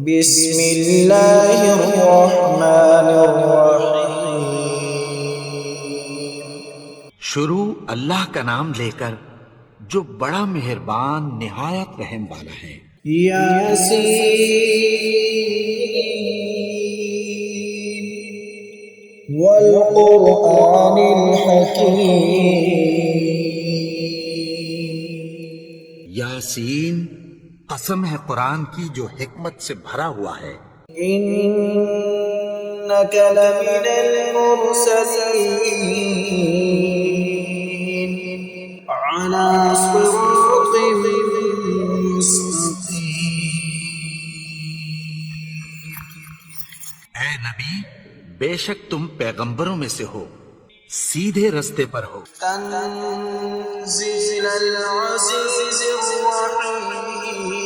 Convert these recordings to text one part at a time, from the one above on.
بسم اللہ الرحمن الرحیم۔ شروع اللہ کا نام لے کر جو بڑا مہربان نہایت رحم والا ہے۔ یاسین والقرآن الحکیم۔ یاسین، قسم ہے قرآن کی جو حکمت سے بھرا ہوا ہے۔ انک لمن المرسلین علی صراط مستقیم۔ اے نبی، بے شک تم پیغمبروں میں سے ہو، سیدھے رستے پر ہو۔ تنزیل العزیز الرحیم۔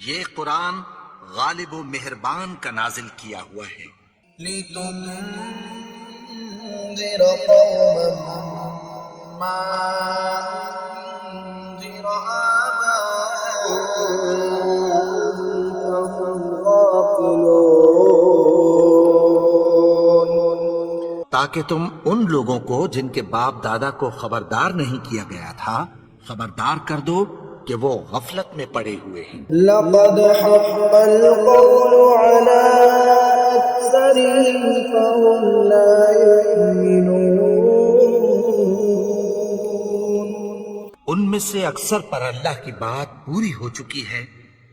یہ قرآن غالب و مہربان کا نازل کیا ہوا ہے۔ لتنذر قوما ما انذر آباؤهم فهم غافلون۔ تاکہ تم ان لوگوں کو جن کے باپ دادا کو خبردار نہیں کیا گیا تھا خبردار کر دو کہ وہ غفلت میں پڑے ہوئے ہیں۔ لقد حق القول على أكثرهم فهم لا يؤمنون۔ ان میں سے اکثر پر اللہ کی بات پوری ہو چکی ہے،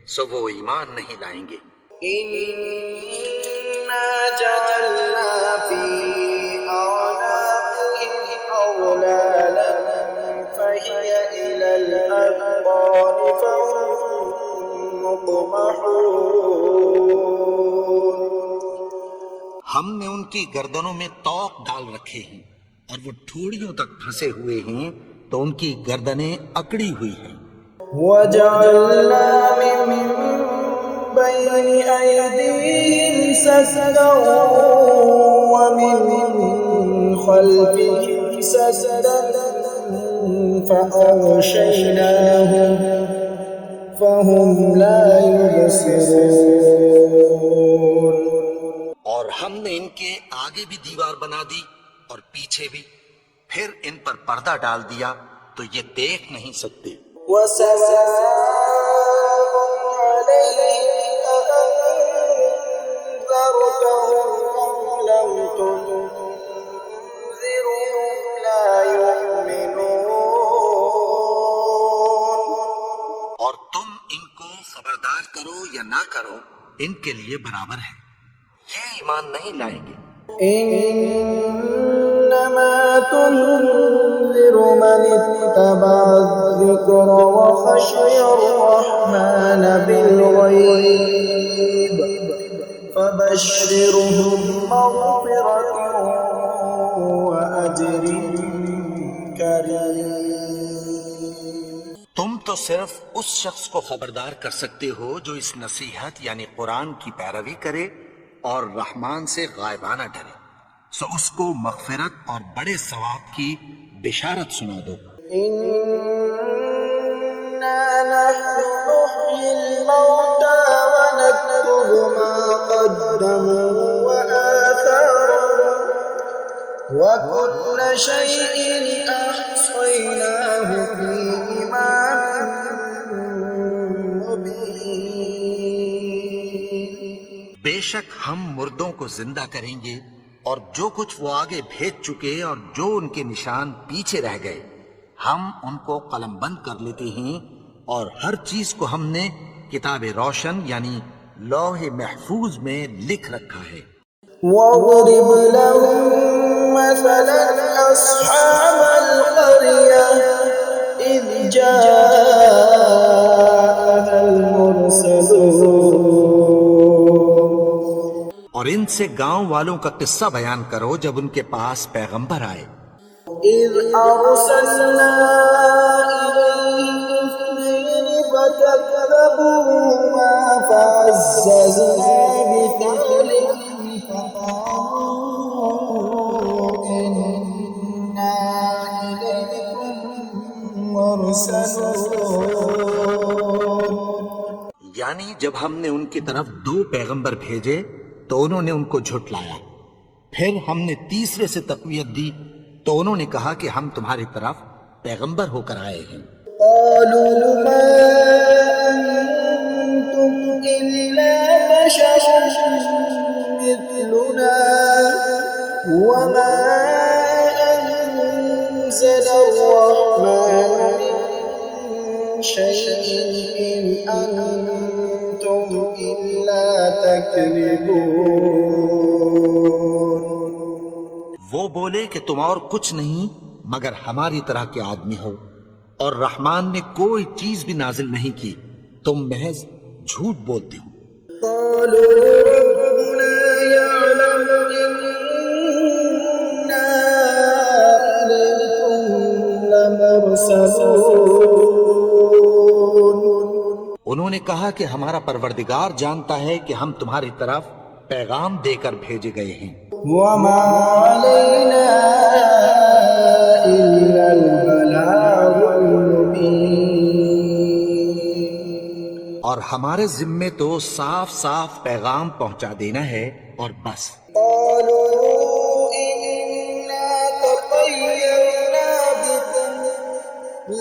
سو وہ ایمان نہیں لائیں گے۔ إنا جعلنا في أعناقهم أغلالا فهي إلى الأذقان فهم مقمحون۔ ہم نے ان کی گردنوں میں طوق ڈال رکھے ہیں اور وہ ٹھوڑیوں تک پھنسے ہوئے ہیں تو ان کی گردنیں اکڑی ہوئی ہیں۔ وَجَعَلْنَا مِن بَيْنِ أَيْدِيهِمْ سَدًّا وَمِن خَلْفِهِمْ سَدًّا فَأَغْشَيْنَاهُمْ فَهُمْ لَا يُبْصِرُونَ۔ اور ہم نے ان کے آگے بھی دیوار بنا دی اور پیچھے بھی، پھر ان پر پردہ ڈال دیا تو یہ دیکھ نہیں سکتے۔ وَسَوَاءٌ عَلَيْهِمْ أَأَنذَرْتَهُمْ أَمْ لَمْ تُنذِرْهُمْ لَا يُؤْمِنُونَ۔ اور تم ان کو خبردار کرو یا نہ کرو، ان کے لیے برابر ہے، یہ ایمان نہیں لائیں گے۔ إنما تنذر من اتبع الذكر وخشي الرحمن بالغيب فبشرهم مغفرة وأجر كريم۔ تم تو صرف اس شخص کو خبردار کر سکتے ہو جو اس نصیحت یعنی قرآن کی پیروی کرے اور رحمان سے غائبانہ ڈرے، سو اس کو مغفرت اور بڑے ثواب کی بشارت سنا دو۔ إنا نحن نحيي الموتى ونكتب ما قدموا وآثارهم وكل شيء أحصيناه في إمام مبين۔ بے شک ہم مردوں کو زندہ کریں گے اور جو کچھ وہ آگے بھیج چکے اور جو ان کے نشان پیچھے رہ گئے ہم ان کو قلم بند کر لیتے ہیں، اور ہر چیز کو ہم نے کتاب روشن یعنی لوح محفوظ میں لکھ رکھا ہے۔ وَاضْرِبْ لَهُم مَّثَلًا أَصْحَابَ الْقَرْيَةِ إِذْ جَاءَهَا الْمُرْسَلُونَ۔ اور ان سے گاؤں والوں کا قصہ بیان کرو جب ان کے پاس پیغمبر آئے۔ إِذْ أَرْسَلْنَا إِلَيْهِمْ اثْنَيْنِ فَكَذَّبُوهُمَا فَعَزَّزْنَا بِثَالِثٍ فَقَالُوا إِنَّا إِلَيْكُمْ مُرْسَلُونَ۔ یعنی جب ہم نے ان کی طرف 2 پیغمبر بھیجے تو انہوں نے ان کو جھٹلایا، پھر ہم نے تیسرے سے تقویت دی تو انہوں نے کہا کہ ہم تمہاری طرف پیغمبر ہو کر آئے ہیں۔ قالوا ما أنتم إلا بشر مثلنا وما أنزل الرحمن من شيء إن أنتم إلا تكذبون۔ وہ بولے کہ تم اور کچھ نہیں مگر ہماری طرح کے آدمی ہو، اور رحمان نے کوئی چیز بھی نازل نہیں کی، تم محض جھوٹ بولتے ہو۔ قالوا ربنا يعلم إنا إليكم لمرسلون۔ انہوں نے کہا کہ ہمارا پروردگار جانتا ہے کہ ہم تمہاری طرف پیغام دے کر بھیجے گئے ہیں، وما علينا إلا البلاغ المبين۔ اور ہمارے ذمے تو صاف صاف پیغام پہنچا دینا ہے اور بس۔ قالوا إنا تطيرنا بكم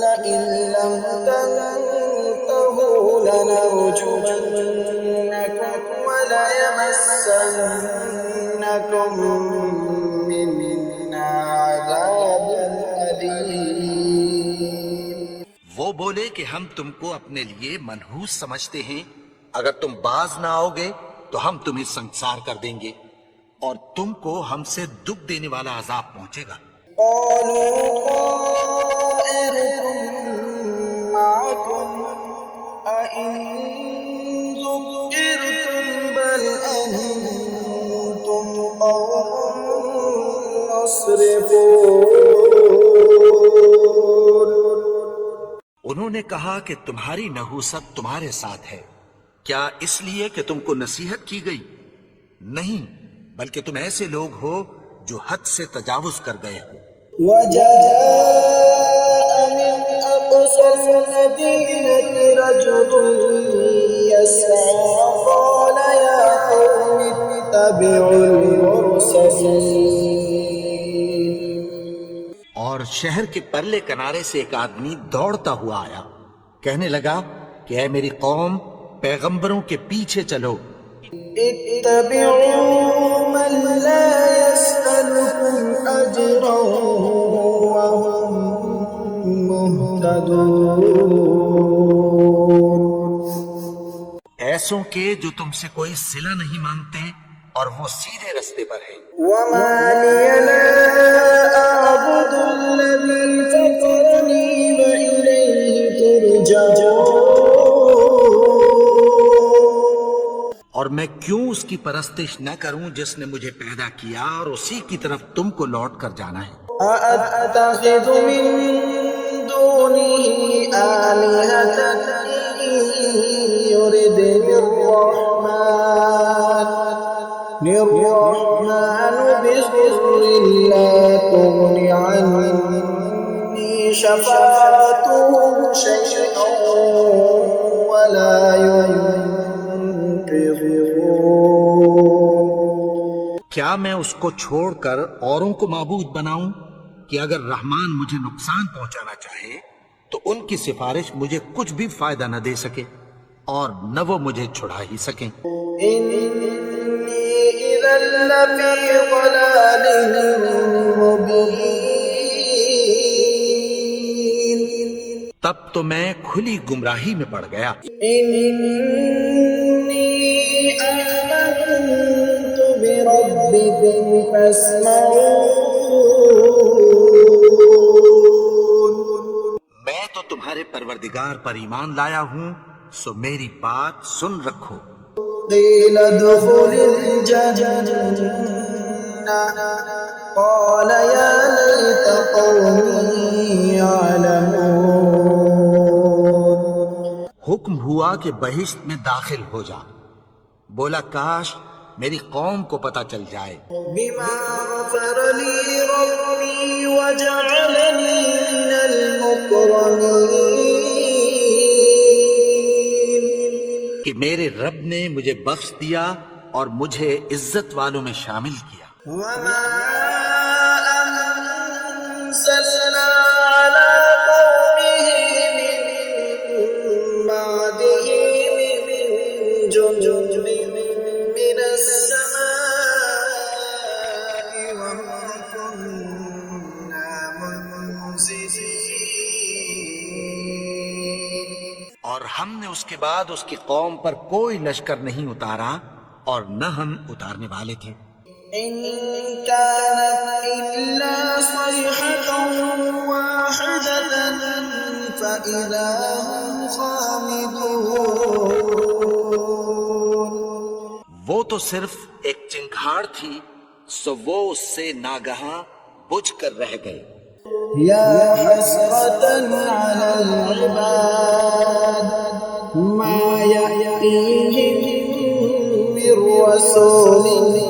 لئن لم تنتهوا لنرجمنكم وليمسنكم منا عذاب أليم۔ وہ بولے کہ ہم تم کو اپنے لیے منحوس سمجھتے ہیں، اگر تم باز نہ آؤ گے تو ہم تمہیں سنسار کر دیں گے اور تم کو ہم سے دکھ دینے والا عذاب پہنچے گا۔ قالوا طائركم معكم أئن ذكرتم بل أنتم قوم مسرفون۔ انہوں نے کہا کہ تمہاری نحوست تمہارے ساتھ ہے، کیا اس لیے کہ تم کو نصیحت کی گئی؟ نہیں، بلکہ تم ایسے لوگ ہو جو حد سے تجاوز کر گئے ہو۔ وجاء من أقصى المدينة رجل يسعى قال يا قوم اتبعوا المرسلين۔ اور شہر کے پرلے کنارے سے ایک آدمی دوڑتا ہوا آیا، کہنے لگا کہ اے میری قوم، پیغمبروں کے پیچھے چلو۔ اتبعوا من لا يسألكم أجرا وهم مهتدون۔ ایسوں کے جو تم سے کوئی صلہ نہیں مانگتے اور وہ سیدھے رستے پر ہیں۔ وما لي لا أعبد الذي فطرني وإليه ترجعون۔ اور میں کیوں اس کی پرستش نہ کروں جس نے مجھے پیدا کیا اور اسی کی طرف تم کو لوٹ کر جانا ہے۔ أأتخذ من دونه آلهة إن يردني الرحمن بضر لا تغن عني شفاعتهم شيئا ولا ينقذون۔ کیا میں اس کو چھوڑ کر اوروں کو معبود بناؤں کہ اگر رحمان مجھے نقصان پہنچانا چاہے تو ان کی سفارش مجھے کچھ بھی فائدہ نہ دے سکے اور نہ وہ مجھے چھڑا ہی سکیں۔ إني إذا لفي ضلال مبين۔ تب تو میں کھلی گمراہی میں پڑ گیا۔ إني آمنت بربكم فاسمعون۔ میں تو تمہارے پروردگار پر ایمان لایا ہوں، سو میری بات سن رکھو۔ قيل ادخل الجنة قال يا ليت قومي يعلمون۔ حکم ہوا کہ بہشت میں داخل ہو جا، بولا کاش میری قوم کو پتہ چل جائے۔ بما غفر لي ربي وجعلني من المكرمين۔ کہ میرے رب نے مجھے بخش دیا اور مجھے عزت والوں میں شامل کیا۔ وما أنزلنا على قومه من بعده من جند من السماء وما كنا منزلين۔ اور ہم نے اس کے بعد اس کی قوم پر کوئی لشکر نہیں اتارا اور نہ ہم اتارنے والے تھے۔ إن كانت إلا صيحة واحدة فإذا هم خامدون۔ وہ تو صرف ایک چنگھاڑ تھی، سو وہ اس سے ناگہاں بجھ کر رہ گئے۔ يا حسرة على العباد ما يأتيهم من رسول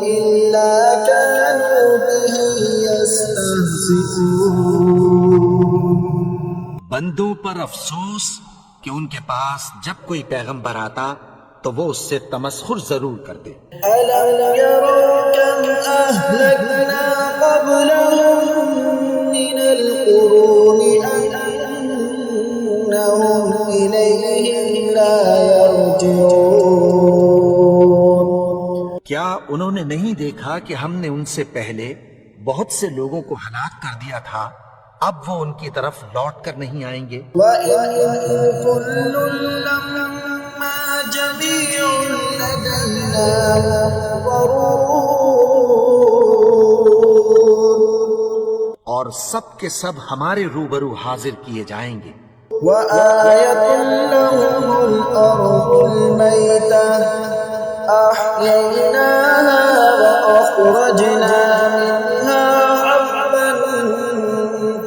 إلا كانوا به يستهزئون۔ بندوں پر افسوس کہ ان کے پاس جب کوئی پیغمبر آتا تو وہ اس سے تمسخر ضرور کرتے۔ ألم يروا كم أهلكنا قبلهم من القرون أنهم إليهم لا يرجعون۔ کیا انہوں نے نہیں دیکھا کہ ہم نے ان سے پہلے بہت سے لوگوں کو ہلاک کر دیا تھا، اب وہ ان کی طرف لوٹ کر نہیں آئیں گے؟ وَإِن كُلٌّ لَّمَّا جَمِيعٌ لَّدَيْنَا مُحْضَرُونَ۔ اور سب کے سب ہمارے روبرو حاضر کیے جائیں گے۔ وَآيَةٌ لَّهُمُ الْأَرْضُ الْمَيْتَةُ أَحْيَيْنَاهَا وَأَخْرَجْنَا مِنْهَا حَبًّا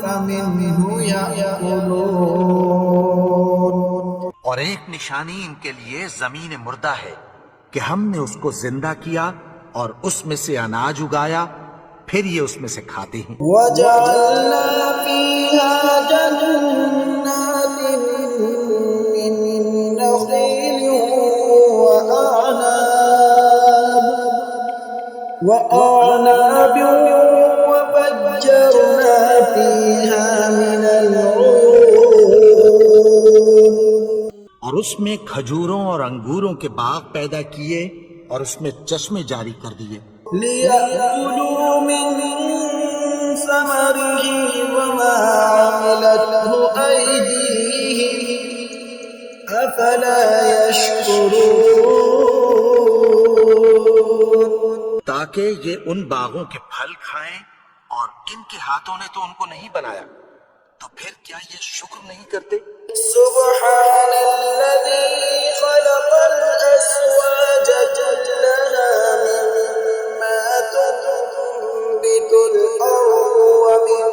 فَمِنْهُ يَأْكُلُونَ۔ اور ایک نشانی ان کے لیے زمین مردہ ہے کہ ہم نے اس کو زندہ کیا اور اس میں سے اناج اگایا، پھر یہ اس میں سے کھاتے ہیں۔ وَجَعَلْنَا فِيهَا جَنَّاتٍ مِّن نَّخِيلٍ وَأَعْنَابٍ وَفَجَّرْنَا فِيهَا مِنَ الْعُيُونِ۔ اور اس میں کھجوروں اور انگوروں کے باغ پیدا کیے اور اس میں چشمے جاری کر دیے۔ لِيَأْكُلُوا مِن ثَمَرِهِ وَمَا عَمِلَتْهُ أَيْدِيهِمْ أَفَلَا يَشْكُرُونَ۔ تاکہ یہ ان باغوں کے پھل کھائیں اور ان کے ہاتھوں نے تو ان کو نہیں بنایا، تو پھر کیا یہ شکر نہیں کرتے؟ سبحان الذي خلق الأزواج كلها مما تنبت الأرض ومن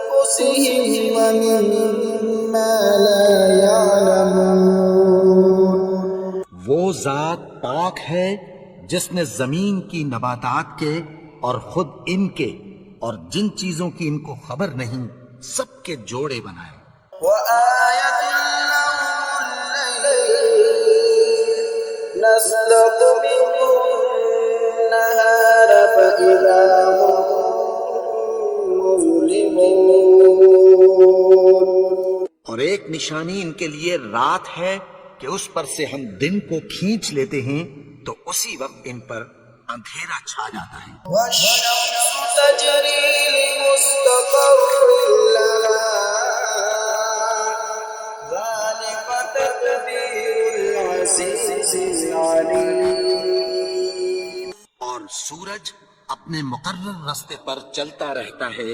أنفسهم ومما لا يعلمون۔ وہ ذات پاک ہے جس نے زمین کی نباتات کے اور خود ان کے اور جن چیزوں کی ان کو خبر نہیں سب کے جوڑے بنائے۔ وآية لهم الليل نسلق منه النهار فإذا هم مظلمون۔ اور ایک نشانی ان کے لیے رات ہے کہ اس پر سے ہم دن کو کھینچ لیتے ہیں تو اسی وقت ان پر اندھیرا چھا جاتا ہے۔ والشمس تجري لمستقر لها ذلك تقدير العزيز العليم۔ اور سورج اپنے مقرر راستے پر چلتا رہتا ہے،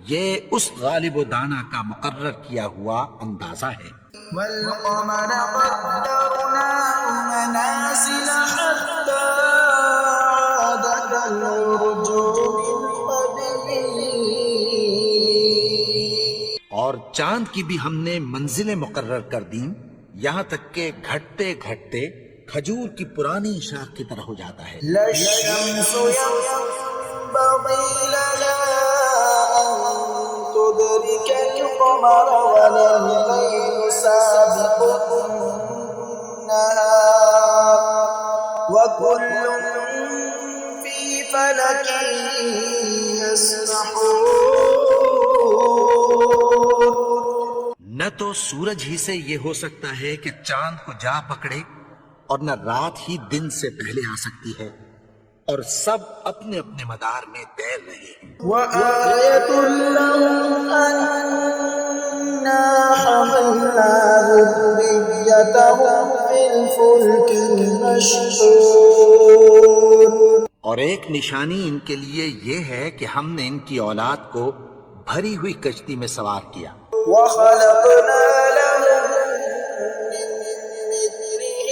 یہ اس غالب و دانا کا مقرر کیا ہوا اندازہ ہے۔ والقمر قدرناه منازل حتى عاد كالعرجون القديم۔ اور چاند کی بھی ہم نے منزلیں مقرر کر دیں، یہاں تک کہ گھٹتے گھٹتے کھجور کی پرانی شاخ کی طرح ہو جاتا ہے۔ لا الشمس ينبغي لها أن تدرك القمر ولا الليل سابق النهار وكل في فلك يسبحون. نہ تو سورج ہی سے یہ ہو سکتا ہے کہ چاند کو جا پکڑے، اور نہ رات ہی دن سے پہلے آ سکتی ہے، اور سب اپنے اپنے مدار میں تیر رہے ہیں. وآية لهم أنا حملنا ذريتهم في الفلك المشحون. اور ایک نشانی ان کے لیے یہ ہے کہ ہم نے ان کی اولاد کو بھری ہوئی کشتی میں سوار کیا. وخلقنا لهم من مثله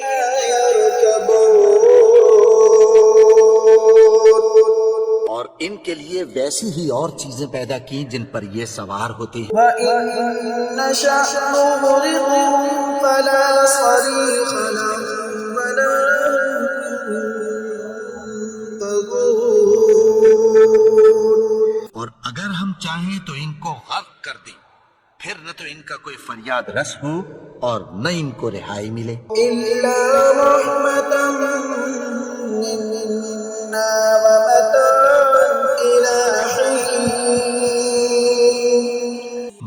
ما يركبون. اور ان کے لیے ویسی ہی اور چیزیں پیدا کی جن پر یہ سوار ہوتے ہیں. وإن نشأ نغرقهم فلا صريخ لهم ولا ينقذون. اور اگر ہم چاہیں تو ان کو غرق کر دیں، پھر نہ تو ان کا کوئی فریاد رس ہو اور نہ ان کو رہائی ملے. إلا رحمة منا ومتاعا إلى حين.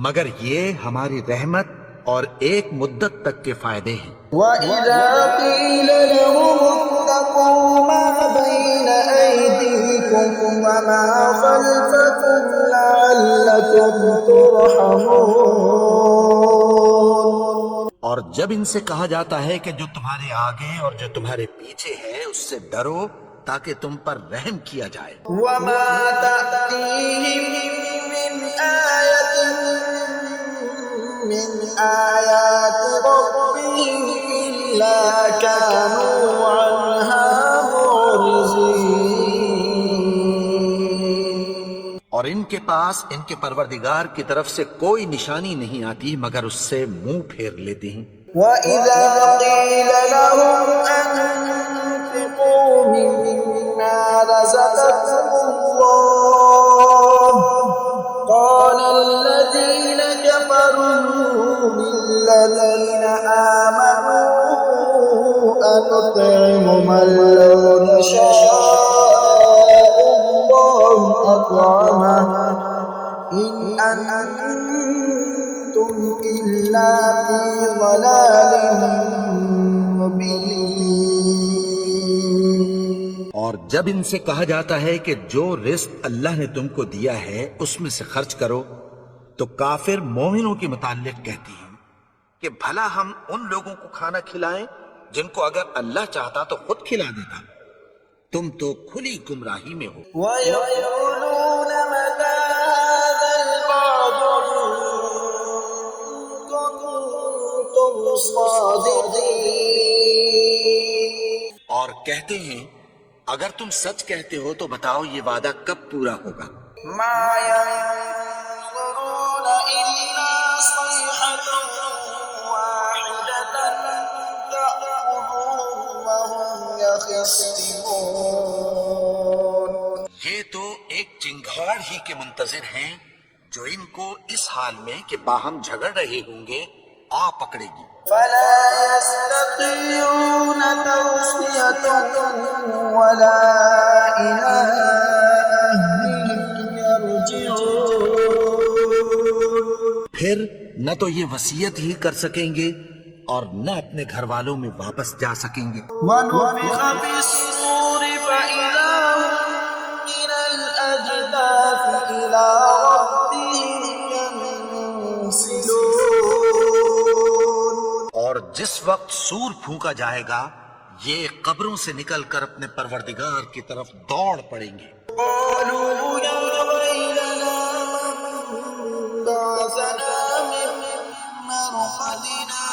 مگر یہ ہماری رحمت اور ایک مدت تک کے فائدے ہیں. وَإِذَا قِيلَ لَهُمُ اتَّقُوا مَا بَيْنَ أَيْدِيكُمْ وَمَا خَلْفَكُمْ لَعَلَّكُمْ تُرْحَمُونَ. اور جب ان سے کہا جاتا ہے کہ جو تمہارے آگے اور جو تمہارے پیچھے ہے اس سے ڈرو تاکہ تم پر رحم کیا جائے. وَمَا تَأْتِيهِم مِّنْ آيَةٍ مِّنْ آيَاتِ رَبِّهِمْ إِلَّا كَانُوا عَنْهَا مُعْرِضِينَ. اور ان کے پاس ان کے پروردگار کی طرف سے کوئی نشانی نہیں آتی مگر اس سے منہ پھیر لیتے ہیں. وَإِذَا قِيلَ لَهُمْ أَنفِقُوا مِمَّا رَزَقَكُمُ اللَّهُ قَالَ الَّذِينَ كَفَرُوا لِلَّذِينَ آمَنُوا أَنُطْعِمُ مَن لَّوْ يَشَاءُ اللَّهُ أَطْعَمَهُ إِنْ أَنتُمْ إِلَّا فِي ضَلَالٍ مُّبِينٍ. اور جب ان سے کہا جاتا ہے کہ جو رزق اللہ نے تم کو دیا ہے اس میں سے خرچ کرو تو کافر مومنوں کے متعلق کہتے ہیں کہ بھلا ہم ان لوگوں کو کھانا کھلائیں جن کو اگر اللہ چاہتا تو خود کھلا دیتا. تم تو کھلی گمراہی میں ہو. وَيَقُولُونَ مَتَىٰ هَٰذَا الْوَعْدُ إِن كُنتُمْ صَادِقِينَ. اور کہتے ہیں اگر تم سچ کہتے ہو تو بتاؤ یہ وعدہ کب پورا ہوگا. مَا يَنظُرُونَ إِلَّا صَيْحَةً وَاحِدَةً تَأْخُذُهُمْ وَهُمْ يَخِصِّمُونَ. یہ تو ایک چنگھاڑ ہی کے منتظر ہیں جو ان کو اس حال میں کہ باہم جھگڑ رہے ہوں گے آ پکڑے گی. فَلَا يَسْتَطِيعُونَ تَوْصِيَةً وَلَا إِلَىٰ أَهْلِهِمْ يَرْجِعُونَ. پھر نہ تو یہ وصیت ہی کر سکیں گے اور نہ اپنے گھر والوں میں واپس جا سکیں گے. وَنُفِخَ فِي الصُّورِ فَإِذَا هُم مِّنَ الْأَجْدَاثِ إِلَىٰ رَبِّهِمْ يَنسِلُونَ. اور جس وقت سور پھونکا جائے گا یہ قبروں سے نکل کر اپنے پروردگار کی طرف دوڑ پڑیں گے. قَالُوا يَا وَيْلَنَا مَن بَعَثَنَا مِن مَّرْقَدِنَا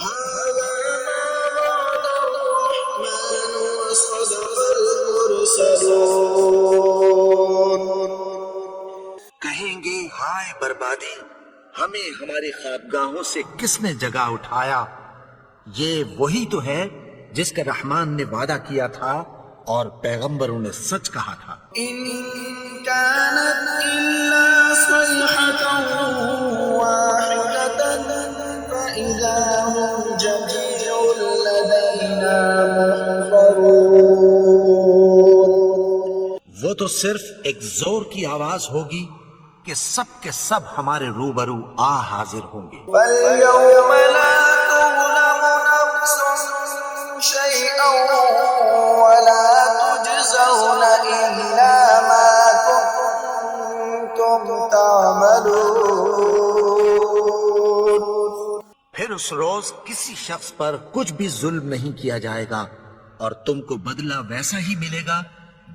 هَٰذَا مَا وَعَدَ الرَّحْمَٰنُ وَصَدَقَ الْمُرْسَلُونَ. کہیں گے ہائے بربادی، ہمیں ہماری خوابگاہوں سے کس نے جگا اٹھایا. یہ وہی تو ہے جس کا رحمان نے وعدہ کیا تھا اور پیغمبروں نے سچ کہا تھا. إِن كَانَتْ إِلَّا صَيْحَةً وَاحِدَةً إذا هم جميع لدينا محضرون. وہ تو صرف ایک زور کی آواز ہوگی کہ سب کے سب ہمارے روبرو حاضر ہوں گے. فاليوم لا تظلم نفس شيئا ولا تجزون إلا ما كنتم تعملون. پھر اس روز کسی شخص پر کچھ بھی ظلم نہیں کیا جائے گا اور تم کو بدلہ ویسا ہی ملے گا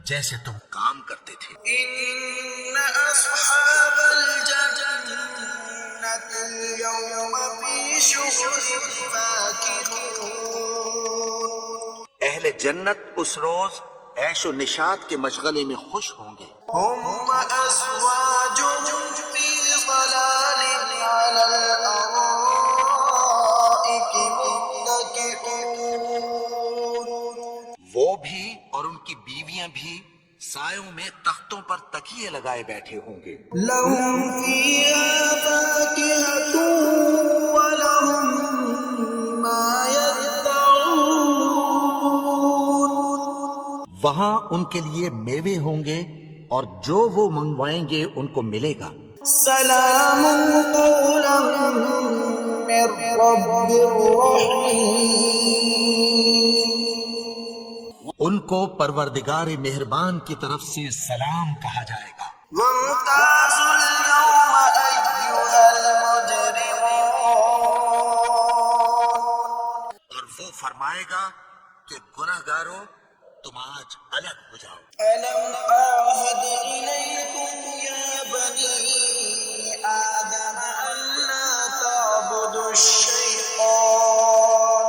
جیسے تم کام کرتے تھے. إن أصحاب الجنة اليوم في شغل فاكهون. اہل جنت اس روز عیش و نشاط کے مشغلے میں خوش ہوں گے. هم وأزواجهم في ظلال على الأرائك متكئون. وہ بھی اور ان کی بیویاں بھی سایوں میں تختوں پر تکیے لگائے بیٹھے ہوں گے. لهم فيها فاكهة ولهم ما يدعون. وہاں ان کے لیے میوے ہوں گے اور جو وہ منگوائیں گے ان کو ملے گا. سلام قولا من رب رحيم. ان کو پروردگار مہربان کی طرف سے سلام کہا جائے گا. وامتازوا اليوم أيها المجرمون. اور وہ فرمائے گا کہ گناہگارو تم آج الگ ہو جاؤ. ألم أعهد إليكم يا بني آدم ألا تعبدوا الشيطان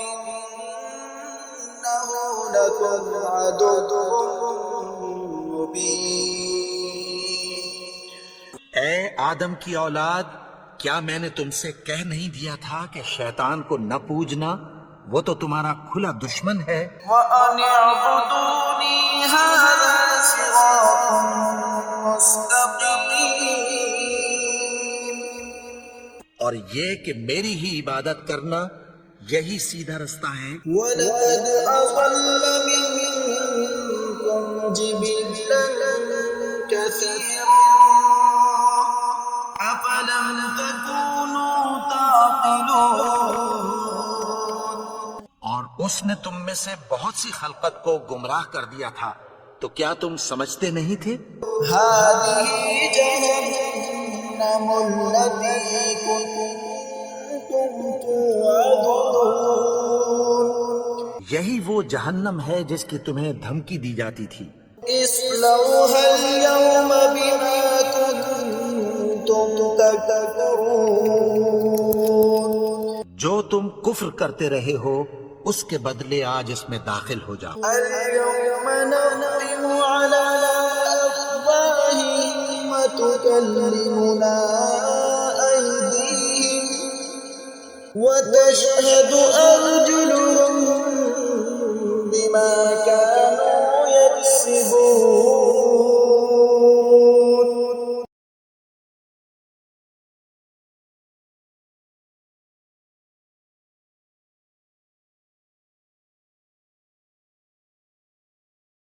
إنه لكم عدو مبين. اے آدم کی اولاد، کیا میں نے تم سے کہہ نہیں دیا تھا کہ شیطان کو نہ پوجنا، وہ تو تمہارا کھلا دشمن ہے. وأن اعبدوني هذا صراط مستقيم. اور یہ کہ میری ہی عبادت کرنا یہی سیدھا رستہ ہے. ولقد أضل منكم جبلا كثيرا أفلم تكونوا تعقلون. اور اس نے تم میں سے بہت سی خلقت کو گمراہ کر دیا تھا، تو کیا تم سمجھتے نہیں تھے؟ هذه جهنم التي كنتم توعدون. یہی وہ جہنم ہے جس کی تمہیں دھمکی دی جاتی تھی. اصلوها اليوم بما كنتم تكفرون. جو تم کفر کرتے رہے ہو اس کے بدلے آج اس میں داخل ہو جاؤ. اليوم نختم على أفواههم وتكلمنا أيديهم وتشهد أرجلهم بما كانوا يكسبون.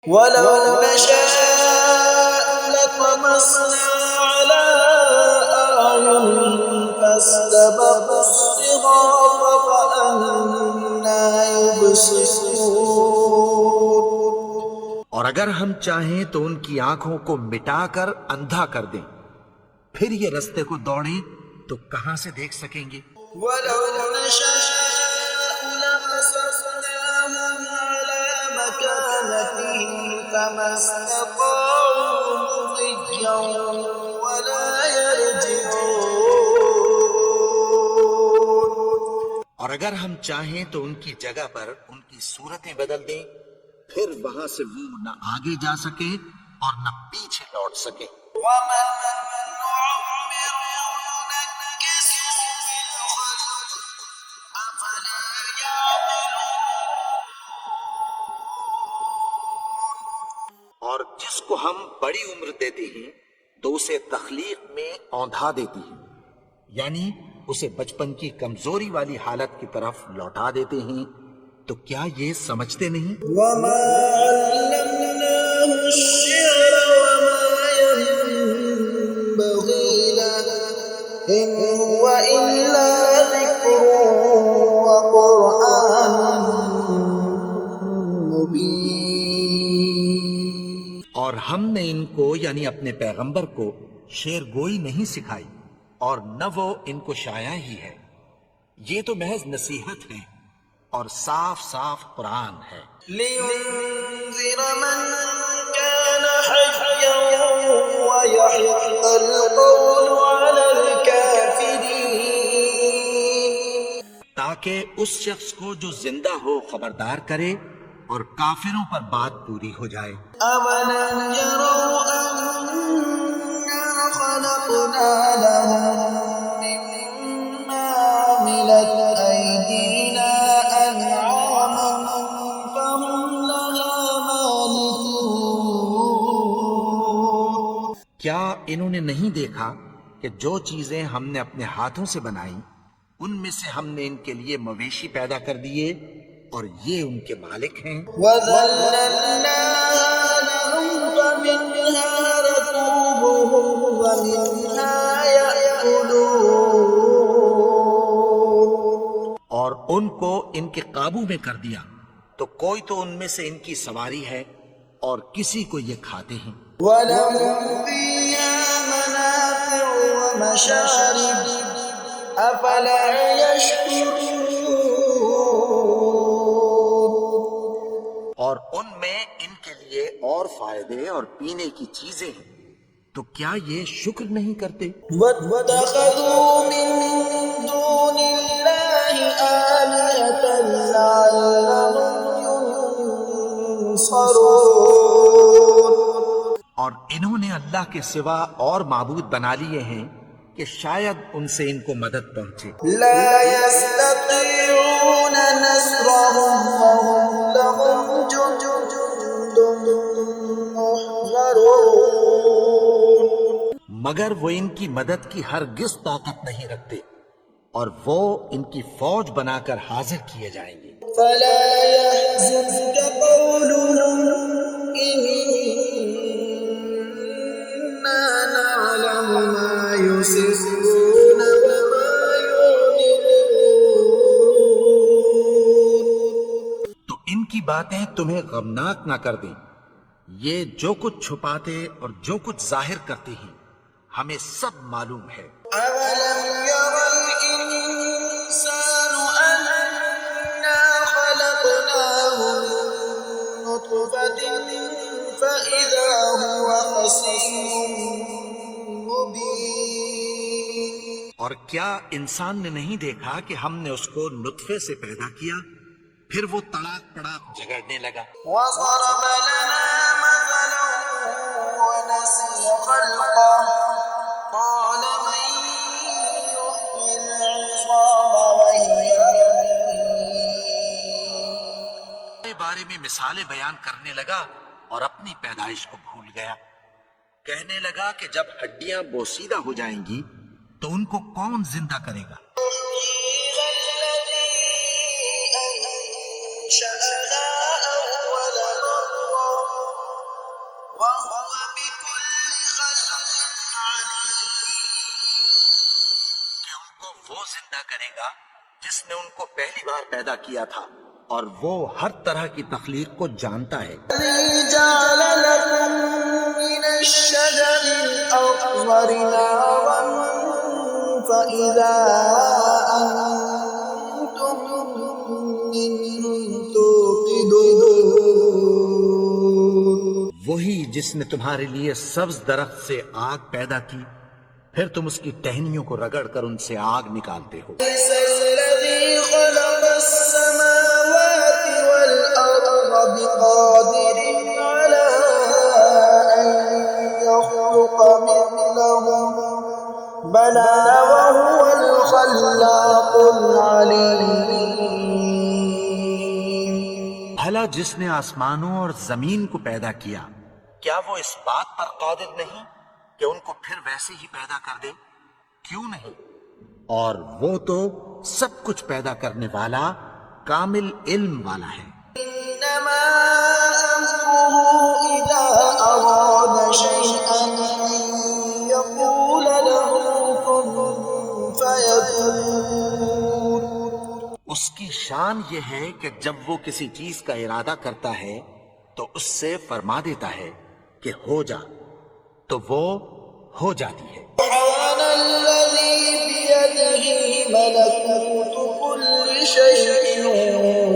ولو نشاء لطمسنا على أعينهم فاستبقوا الصراط فأنى يبصرون. اور اگر ہم چاہیں تو ان کی آنکھوں کو مٹا کر اندھا کر دیں، پھر یہ رستے کو دوڑیں تو کہاں سے دیکھ سکیں گے. ولو نشاء لمسسناهم على مكانتهم فما استطاعوا مضيا ولا يرجعون. اور اگر ہم چاہیں تو ان کی جگہ پر ان کی صورتیں بدل دیں، پھر وہاں سے وہ نہ آگے جا سکے اور نہ پیچھے لوٹ سکے. ومن نعمره ننكسه في الخلق أفلا يعقلون. اور جس کو ہم بڑی عمر دیتے ہیں تو اسے تخلیق میں اوندھا دیتی ہیں، یعنی اسے بچپن کی کمزوری والی حالت کی طرف لوٹا دیتے ہیں، تو کیا یہ سمجھتے نہیں؟ وما علمناه الشعر وما ينبغي له إن هو إلا ذكر وقرآن مبين. اور ہم نے ان کو یعنی اپنے پیغمبر کو شعر گوئی نہیں سکھائی، اور نہ وہ ان کو شاعر ہی ہے، یہ تو محض نصیحت ہے اور صاف صاف قرآن ہے۔ لينذر من كان حيا ويحق القول على الكافرين. تاکہ اس شخص کو جو زندہ ہو خبردار کرے اور کافروں پر بات پوری ہو جائے۔ أَوَلَمْ يَرَوْا أَنَّا خَلَقْنَا لَهُم مِّمَّا عَمِلَتْ أَيْدِينَا أَنْعَامًا فَهُمْ لَهَا مَالِكُونَ. کیا انہوں نے نہیں دیکھا کہ جو چیزیں ہم نے اپنے ہاتھوں سے بنائیں ان میں سے ہم نے ان کے لیے مویشی پیدا کر دیے اور یہ ان کے مالک ہیں۔ وَذَلَّلْنَاهَا لَهُمْ فَمِنْهَا رَكُوبُهُمْ وَمِنْهَا يَأْكُلُونَ. اور ان کو ان کے قابو میں کر دیا، تو کوئی تو ان میں سے ان کی سواری ہے اور کسی کو یہ کھاتے ہیں۔ وَلَهُمْ فِيهَا مَنَافِعُ وَمَشَارِبُ أَفَلَا يَشْكُرُونَ. اور ان میں ان کے لیے اور فائدے اور پینے کی چیزیں ہیں، تو کیا یہ شکر نہیں کرتے؟ وَاتَّخَذُوا مِن دُونِ اللَّهِ آلِهَةً لَّعَلَّهُمْ يُنصَرُونَ. اور انہوں نے اللہ کے سوا اور معبود بنا لیے ہیں کہ شاید ان سے ان کو مدد پہنچے۔ لَا يَسْتَطِيعُونَ نَصْرَهُمْ وَهُمْ لَهُمْ جُندٌ مُّحْضَرُونَ. مگر وہ ان کی مدد کی ہرگز طاقت نہیں رکھتے، اور وہ ان کی فوج بنا کر حاضر کیے جائیں گے۔ فَلَا يَحْزُنكَ قَوْلُهُمْ إِنَّا نَعْلَمُ مَا يُسِرُّونَ وَمَا يُعْلِنُونَ. تو ان کی باتیں تمہیں غمناک نہ کر دیں، یہ جو کچھ چھپاتے اور جو کچھ ظاہر کرتے ہیں ہمیں سب معلوم ہے۔ أَوَلَمْ يَرَ الْإِنسَانُ أَنَّا خَلَقْنَاهُ مِن نُّطْفَةٍ فَإِذَا هُوَ خَصِيمٌ مُّبِينٌ. اور کیا انسان نے نہیں دیکھا کہ ہم نے اس کو نطفے سے پیدا کیا، پھر وہ تڑاک پڑاک جھگڑنے لگا۔ وَضَرَبَ لَنَا مَثَلًا وَنَسِيَ خَلْقَهُ قَالَ مَن يُحْيِي الْعِظَامَ وَهِيَ رَمِيمٌ. کے بارے میں مثالیں بیان کرنے لگا اور اپنی پیدائش کو بھول گیا۔ کہنے لگا کہ جب ہڈیاں بوسیدہ ہو جائیں گی تو ان کو کون زندہ کرے گا؟ يُحْيِيهَا الَّذِي أَنشَأَهَا أَوَّلَ مَرَّةٍ وَهُوَ بِكُلِّ خَلْقٍ عَلِيمٌ. کہ ان کو وہ زندہ کرے گا جس نے ان کو پہلی بار پیدا کیا تھا، اور وہ ہر طرح کی تخلیق کو جانتا ہے۔ الَّذِي جَعَلَ لَكُم مِّنَ الشَّجَرِ الْأَخْضَرِ نَارًا فَإِذَا أَنتُم مِّنْهُ تُوقِدُونَ. وہی جس نے تمہارے لیے سبز درخت سے آگ پیدا کی، پھر تم اس کی ٹہنیوں کو رگڑ کر ان سے آگ نکالتے ہو۔ لَيْسَ الَّذِي خَلَقَ السَّمَاوَاتِ وَالْأَرْضَ بِقَادِرٍ عَلَىٰ أَن يَخْلُقَ مِثْلَهُم بَلَىٰ وَهُوَ الْخَلَّاقُ الْعَلِيمُ. بھلا جس نے آسمانوں اور زمین کو پیدا کیا، کیا وہ اس بات پر قادر نہیں کہ ان کو پھر ویسے ہی پیدا کر دے؟ کیوں نہیں؟ اور وہ تو سب کچھ پیدا کرنے والا کامل علم والا ہے۔ إنما أمره إذا أراد شيئا أن يقول له كن فيكون۔ اس کی شان یہ ہے کہ جب وہ کسی چیز کا ارادہ کرتا ہے تو اس سے فرما دیتا ہے کہ ہو جا، تو وہ ہو جاتی ہے۔ سبحان الذي بيده ملكوت كل شيء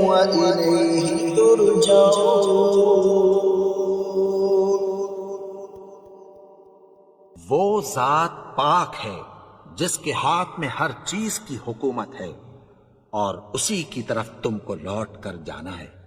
وإليه ترجعون۔ وہ ذات پاک ہے جس کے ہاتھ میں ہر چیز کی حکومت ہے اور اسی کی طرف تم کو لوٹ کر جانا ہے۔